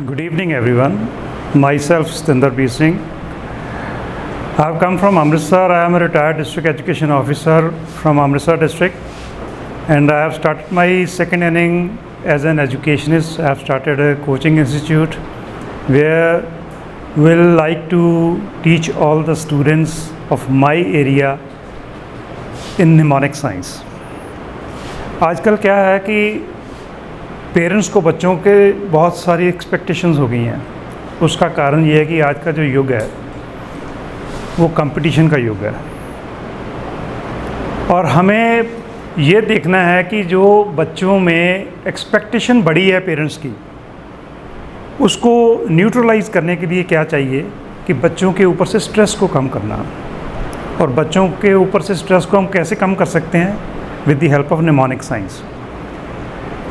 Good evening everyone. Myself Stindarbeer Singh. I have come from Amritsar. I am a retired district education officer from Amritsar district, and I have started my second inning as an educationist. I have started a coaching institute where we'll like to teach all the students of my area in mnemonic science. आजकल क्या है कि parents को बच्चों के बहुत सारी expectations हो गई हैं। उसका कारण ये है कि आज का जो युग है वो कंपटीशन का युग है, और हमें ये देखना है कि जो बच्चों में एक्सपेक्टेशन बढ़ी है पेरेंट्स की, उसको न्यूट्रलाइज़ करने के लिए क्या चाहिए कि बच्चों के ऊपर से स्ट्रेस को कम करना। और बच्चों के ऊपर से स्ट्रेस को हम कैसे कम कर सकते हैं? With the help of mnemonic science.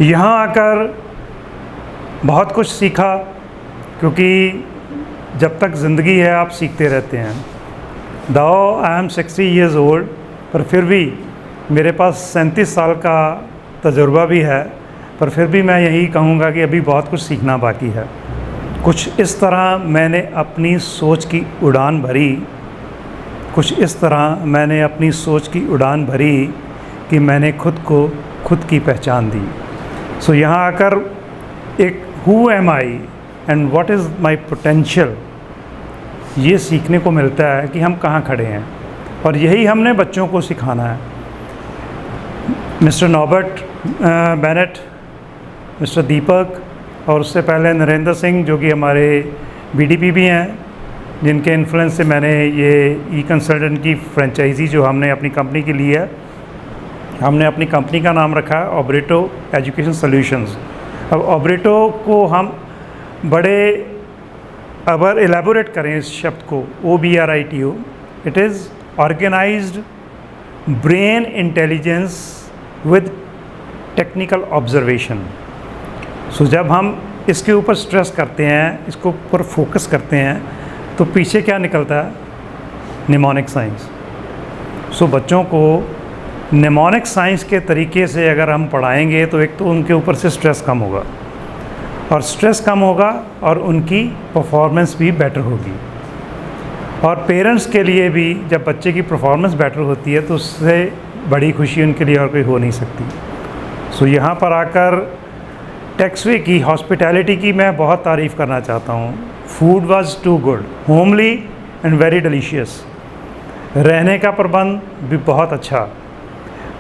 यहाँ आकर बहुत कुछ सीखा, क्योंकि जब तक ज़िंदगी है आप सीखते रहते हैं। दाओ आई एम 60 years old, पर फिर भी मेरे पास 37 साल का तजुर्बा भी है, पर फिर भी मैं यही कहूँगा कि अभी बहुत कुछ सीखना बाकी है। कुछ इस तरह मैंने अपनी सोच की उड़ान भरी कि मैंने खुद की पहचान दी। सो यहाँ आकर एक who am I and what is my potential, ये सीखने को मिलता है कि हम कहाँ खड़े हैं, और यही हमने बच्चों को सिखाना है। मिस्टर नॉबर्ट बेनेट, मिस्टर दीपक, और उससे पहले नरेंद्र सिंह जो कि हमारे बीडीपी भी हैं, जिनके इन्फ्लुएंस से मैंने ये ई कंसल्टेंट की फ्रेंचाइजी जो हमने अपनी कंपनी की ली है, हमने अपनी कंपनी का नाम रखा है ऑब्रेटो एजुकेशन सॉल्यूशंस। अब ऑब्रेटो को हम अगर एलेबोरेट करें इस शब्द को, OBRITO, it is organised brain intelligence with technical observation. So जब हम इसके ऊपर स्ट्रेस करते हैं, इसको ऊपर फोकस करते हैं, तो पीछे क्या निकलता है? mnemonic science. सो बच्चों को mnemonic साइंस के तरीके से अगर हम पढ़ाएंगे तो एक तो उनके ऊपर से स्ट्रेस कम होगा, और स्ट्रेस कम होगा और उनकी परफॉर्मेंस भी बेटर होगी। और पेरेंट्स के लिए भी जब बच्चे की परफॉर्मेंस बेटर होती है तो उससे बड़ी खुशी उनके लिए और कोई हो नहीं सकती। सो यहाँ पर आकर टेक्सवे की हॉस्पिटैलिटी की मैं बहुत तारीफ़ करना चाहता हूँ। Food was too good, homely and very delicious. रहने का प्रबंध भी बहुत अच्छा,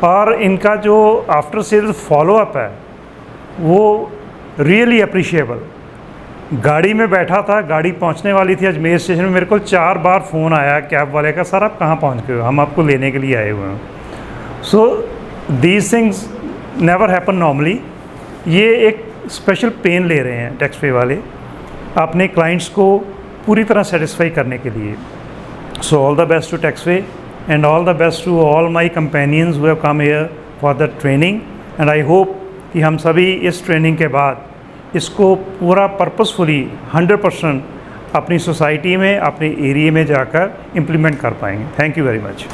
और इनका जो आफ्टर सेल्स फॉलोअप है वो रियली अप्रिशिएबल। गाड़ी में बैठा था, गाड़ी पहुंचने वाली थी अजमेर स्टेशन में, मेरे को 4 बार फ़ोन आया कैब वाले का, सर आप कहाँ पहुंच गए हो, हम आपको लेने के लिए आए हुए हैं। So these things never happen normally. ये एक स्पेशल पेन ले रहे हैं टेक्सवे वाले अपने क्लाइंट्स को पूरी तरह सेटिस्फाई करने के लिए। So all the best to टेक्सवे, and all the best to all my companions who have come here for the training, and I hope कि हम सभी इस ट्रेनिंग के बाद इसको पूरा पर्पसफुली 100% अपनी सोसाइटी में, अपने एरिया में जाकर इम्प्लीमेंट कर पाएंगे। Thank you very much.